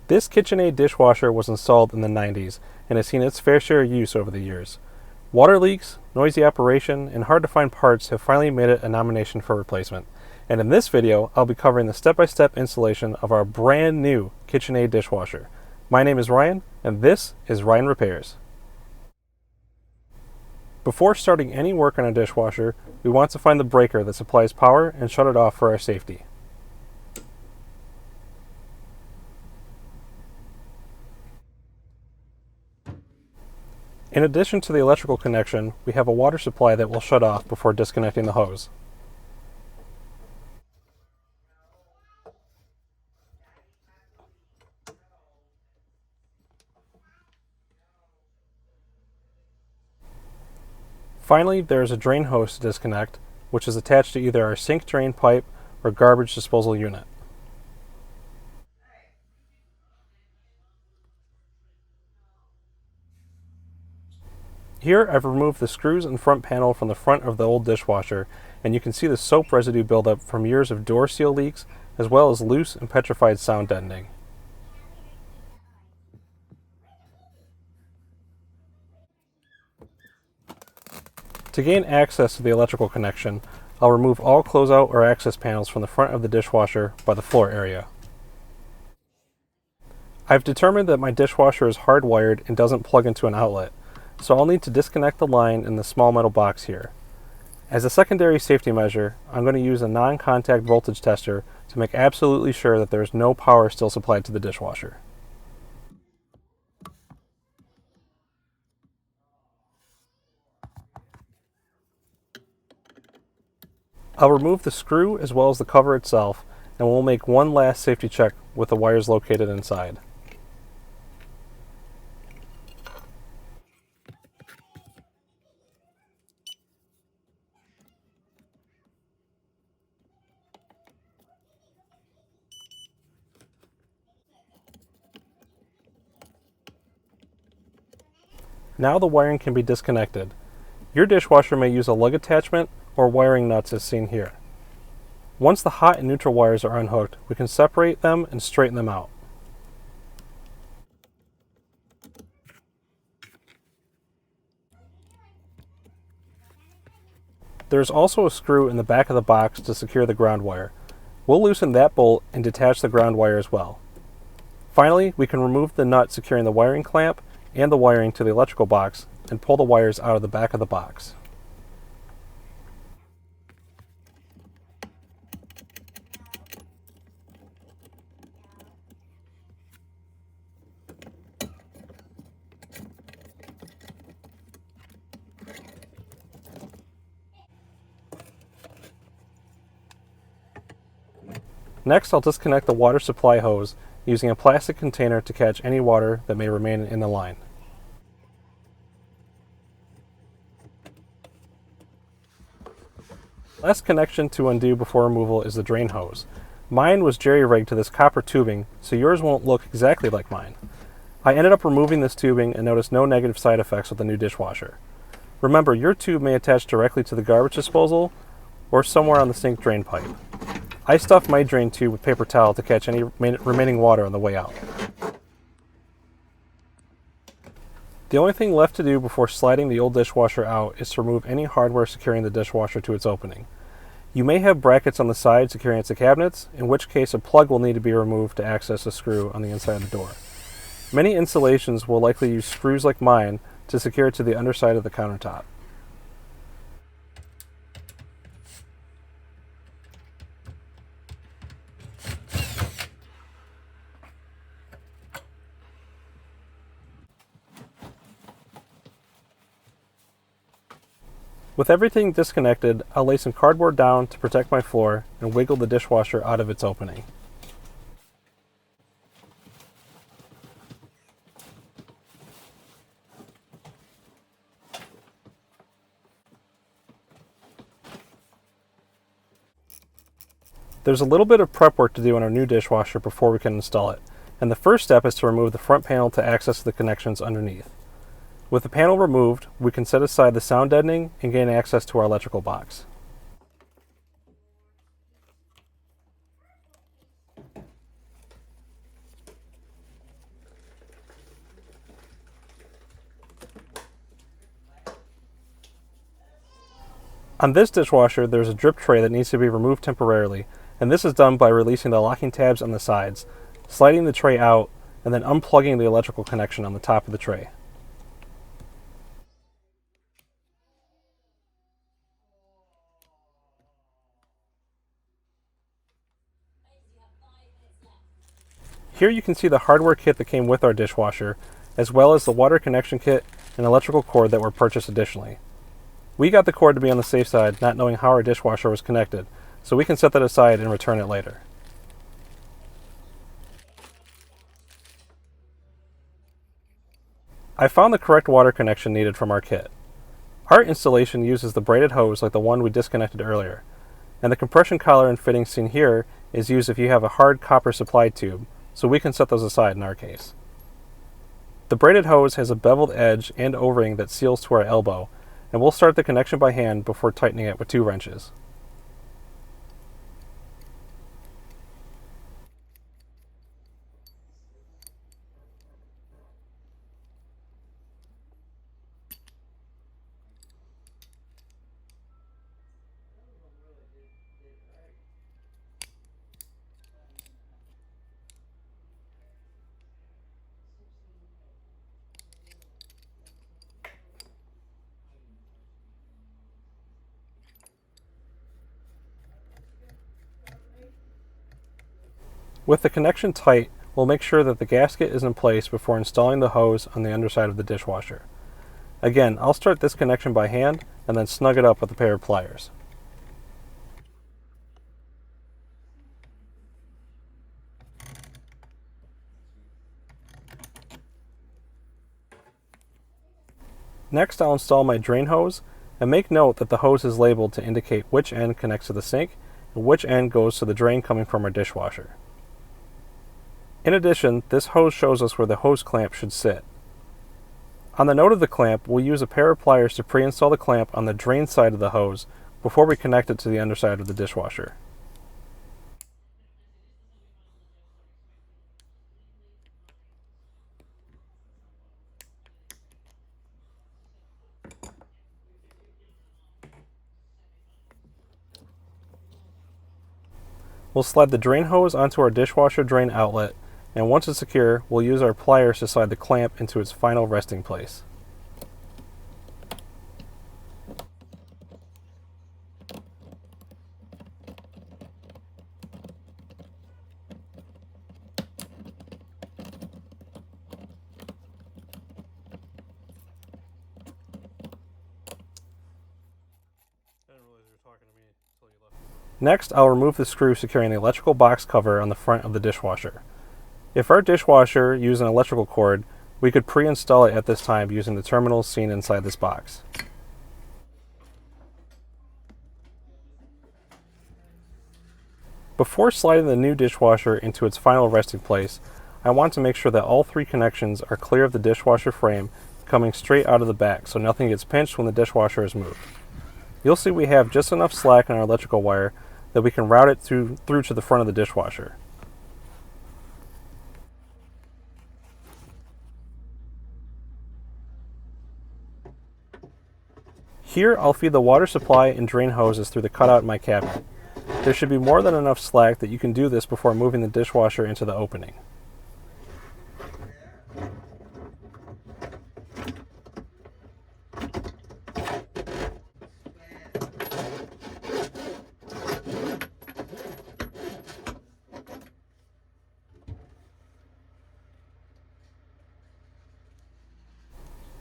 This KitchenAid dishwasher was installed in the 90s and has seen its fair share of use over the years. Water leaks, noisy operation, and hard to find parts have finally made it a nomination for replacement. And in this video, I'll be covering the step-by-step installation of our brand new KitchenAid dishwasher. My name is Ryan, and this is Ryan Repairs. Before starting any work on a dishwasher, we want to find the breaker that supplies power and shut it off for our safety. In addition to the electrical connection, we have a water supply that will shut off before disconnecting the hose. Finally, there is a drain hose to disconnect, which is attached to either our sink drain pipe or garbage disposal unit. Here I've removed the screws and front panel from the front of the old dishwasher, and you can see the soap residue buildup from years of door seal leaks, as well as loose and petrified sound deadening. To gain access to the electrical connection, I'll remove all closeout or access panels from the front of the dishwasher by the floor area. I've determined that my dishwasher is hardwired and doesn't plug into an outlet, so I'll need to disconnect the line in the small metal box here. As a secondary safety measure, I'm going to use a non-contact voltage tester to make absolutely sure that there is no power still supplied to the dishwasher. I'll remove the screw as well as the cover itself, and we'll make one last safety check with the wires located inside. Now the wiring can be disconnected. Your dishwasher may use a lug attachment or wiring nuts as seen here. Once the hot and neutral wires are unhooked, we can separate them and straighten them out. There's also a screw in the back of the box to secure the ground wire. We'll loosen that bolt and detach the ground wire as well. Finally, we can remove the nut securing the wiring clamp and the wiring to the electrical box and pull the wires out of the back of the box. Next, I'll disconnect the water supply hose using a plastic container to catch any water that may remain in the line. Last connection to undo before removal is the drain hose. Mine was jerry-rigged to this copper tubing, so yours won't look exactly like mine. I ended up removing this tubing and noticed no negative side effects with the new dishwasher. Remember, your tube may attach directly to the garbage disposal or somewhere on the sink drain pipe. I stuffed my drain tube with paper towel to catch any remaining water on the way out. The only thing left to do before sliding the old dishwasher out is to remove any hardware securing the dishwasher to its opening. You may have brackets on the side securing it to cabinets, in which case a plug will need to be removed to access a screw on the inside of the door. Many installations will likely use screws like mine to secure it to the underside of the countertop. With everything disconnected, I'll lay some cardboard down to protect my floor and wiggle the dishwasher out of its opening. There's a little bit of prep work to do on our new dishwasher before we can install it, and the first step is to remove the front panel to access the connections underneath. With the panel removed, we can set aside the sound deadening and gain access to our electrical box. On this dishwasher, there's a drip tray that needs to be removed temporarily, and this is done by releasing the locking tabs on the sides, sliding the tray out, and then unplugging the electrical connection on the top of the tray. Here you can see the hardware kit that came with our dishwasher, as well as the water connection kit and electrical cord that were purchased additionally. We got the cord to be on the safe side, not knowing how our dishwasher was connected, so we can set that aside and return it later. I found the correct water connection needed from our kit. Our installation uses the braided hose like the one we disconnected earlier, and the compression collar and fitting seen here is used if you have a hard copper supply tube, so we can set those aside in our case. The braided hose has a beveled edge and O-ring that seals to our elbow, and we'll start the connection by hand before tightening it with 2 wrenches. With the connection tight, we'll make sure that the gasket is in place before installing the hose on the underside of the dishwasher. Again, I'll start this connection by hand and then snug it up with a pair of pliers. Next, I'll install my drain hose, and make note that the hose is labeled to indicate which end connects to the sink and which end goes to the drain coming from our dishwasher. In addition, this hose shows us where the hose clamp should sit. On the note of the clamp, we'll use a pair of pliers to pre-install the clamp on the drain side of the hose before we connect it to the underside of the dishwasher. We'll slide the drain hose onto our dishwasher drain outlet, and once it's secure, we'll use our pliers to slide the clamp into its final resting place. Next, I'll remove the screw securing the electrical box cover on the front of the dishwasher. If our dishwasher used an electrical cord, we could pre-install it at this time using the terminals seen inside this box. Before sliding the new dishwasher into its final resting place, I want to make sure that all 3 connections are clear of the dishwasher frame coming straight out of the back so nothing gets pinched when the dishwasher is moved. You'll see we have just enough slack in our electrical wire that we can route it through to the front of the dishwasher. Here, I'll feed the water supply and drain hoses through the cutout in my cabinet. There should be more than enough slack that you can do this before moving the dishwasher into the opening.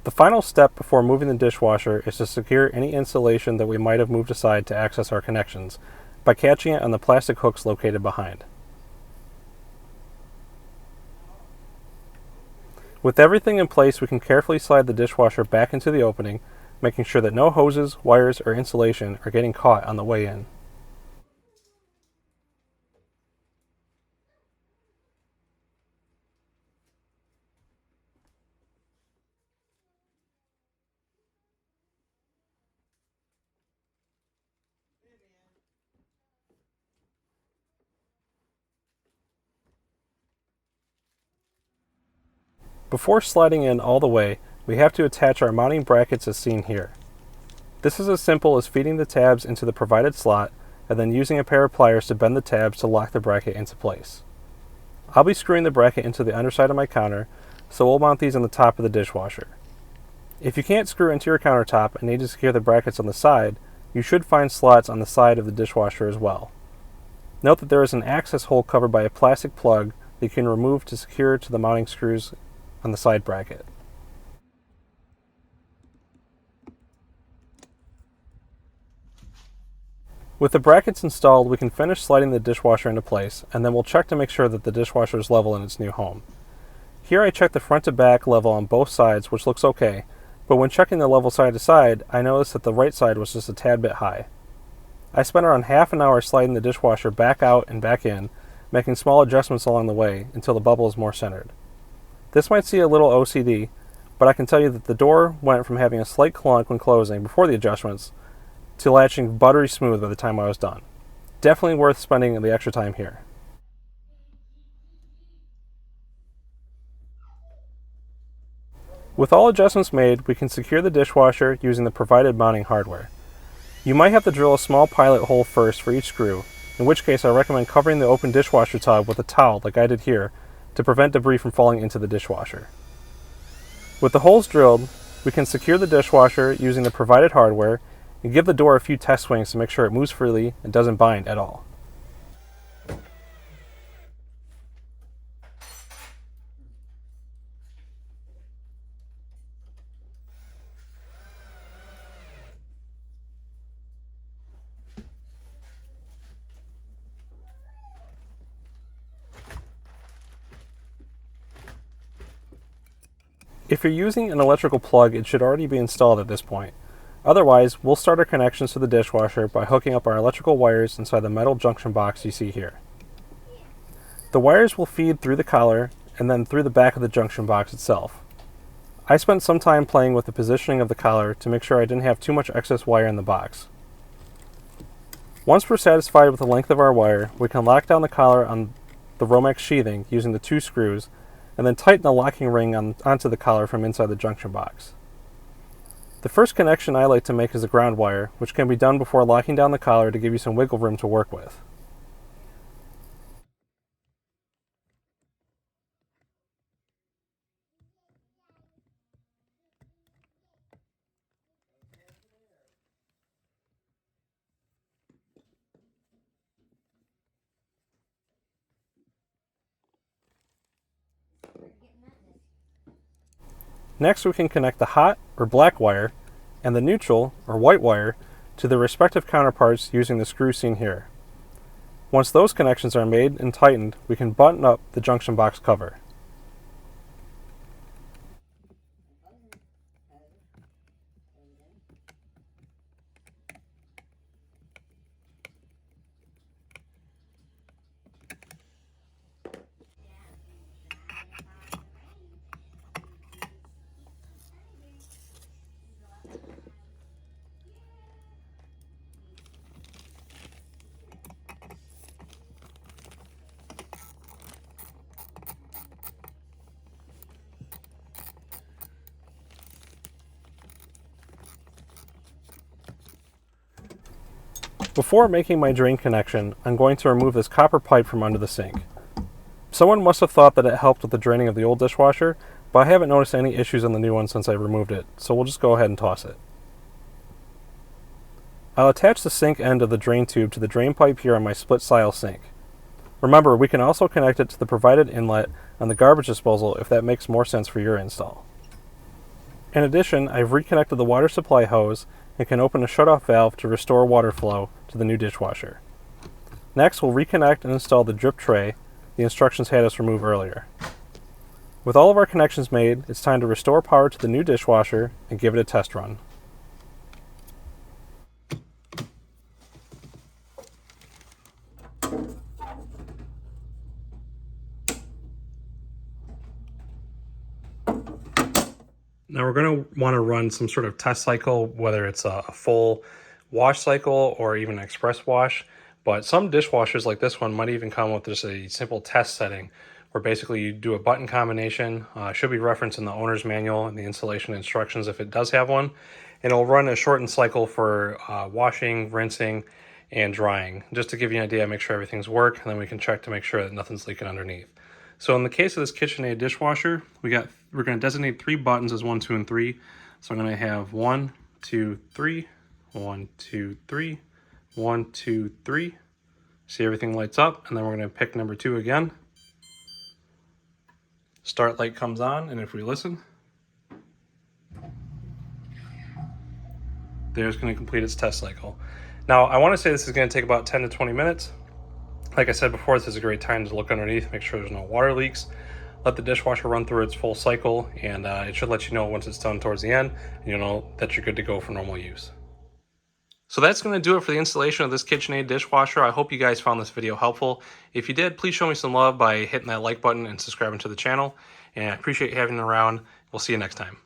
The final step before moving the dishwasher is to secure any insulation that we might have moved aside to access our connections by catching it on the plastic hooks located behind. With everything in place, we can carefully slide the dishwasher back into the opening, making sure that no hoses, wires, or insulation are getting caught on the way in. Before sliding in all the way, we have to attach our mounting brackets as seen here. This is as simple as feeding the tabs into the provided slot and then using a pair of pliers to bend the tabs to lock the bracket into place. I'll be screwing the bracket into the underside of my counter, so we'll mount these on the top of the dishwasher. If you can't screw into your countertop and need to secure the brackets on the side, you should find slots on the side of the dishwasher as well. Note that there is an access hole covered by a plastic plug that you can remove to secure to the mounting screws on the side bracket. With the brackets installed, we can finish sliding the dishwasher into place, and then we'll check to make sure that the dishwasher is level in its new home. Here I check the front to back level on both sides, which looks okay, but when checking the level side to side, I noticed that the right side was just a tad bit high. I spent around half an hour sliding the dishwasher back out and back in, making small adjustments along the way until the bubble is more centered. This might seem a little OCD, but I can tell you that the door went from having a slight clunk when closing before the adjustments to latching buttery smooth by the time I was done. Definitely worth spending the extra time here. With all adjustments made, we can secure the dishwasher using the provided mounting hardware. You might have to drill a small pilot hole first for each screw, in which case I recommend covering the open dishwasher tub with a towel like I did here to prevent debris from falling into the dishwasher. With the holes drilled, we can secure the dishwasher using the provided hardware and give the door a few test swings to make sure it moves freely and doesn't bind at all. If you're using an electrical plug, it should already be installed at this point. Otherwise, we'll start our connections to the dishwasher by hooking up our electrical wires inside the metal junction box you see here. The wires will feed through the collar and then through the back of the junction box itself. I spent some time playing with the positioning of the collar to make sure I didn't have too much excess wire in the box. Once we're satisfied with the length of our wire, we can lock down the collar on the Romex sheathing using the 2 screws and then tighten the locking ring onto the collar from inside the junction box. The first connection I like to make is the ground wire, which can be done before locking down the collar to give you some wiggle room to work with. Next, we can connect the hot or black wire and the neutral or white wire to their respective counterparts using the screw seen here. Once those connections are made and tightened, we can button up the junction box cover. Before making my drain connection, I'm going to remove this copper pipe from under the sink. Someone must have thought that it helped with the draining of the old dishwasher, but I haven't noticed any issues on the new one since I removed it, so we'll just go ahead and toss it. I'll attach the sink end of the drain tube to the drain pipe here on my split style sink. Remember, we can also connect it to the provided inlet on the garbage disposal if that makes more sense for your install. In addition, I've reconnected the water supply hose and can open a shutoff valve to restore water flow to the new dishwasher. Next, we'll reconnect and install the drip tray the instructions had us remove earlier. With all of our connections made, it's time to restore power to the new dishwasher and give it a test run. Now we're going to want to run some sort of test cycle, whether it's a full wash cycle or even an express wash. But some dishwashers like this one might even come with just a simple test setting where basically you do a button combination. Should be referenced in the owner's manual and the installation instructions if it does have one. And it'll run a shortened cycle for washing, rinsing, and drying. Just to give you an idea, make sure everything's work, and then we can check to make sure that nothing's leaking underneath. So in the case of this KitchenAid dishwasher, we're going to designate 3 buttons as 1, 2, and 3. So I'm going to have 1, 2, 3, 1, 2, 3, 1, 2, 3. See, everything lights up, and then we're going to pick number 2 again. Start light comes on, and if we listen, there's going to complete its test cycle. Now, I want to say this is going to take about 10 to 20 minutes. Like I said before, this is a great time to look underneath, make sure there's no water leaks. Let the dishwasher run through its full cycle, and it should let you know once it's done towards the end, and you'll know that you're good to go for normal use. So that's going to do it for the installation of this KitchenAid dishwasher. I hope you guys found this video helpful. If you did, please show me some love by hitting that like button and subscribing to the channel. And I appreciate having you around. We'll see you next time.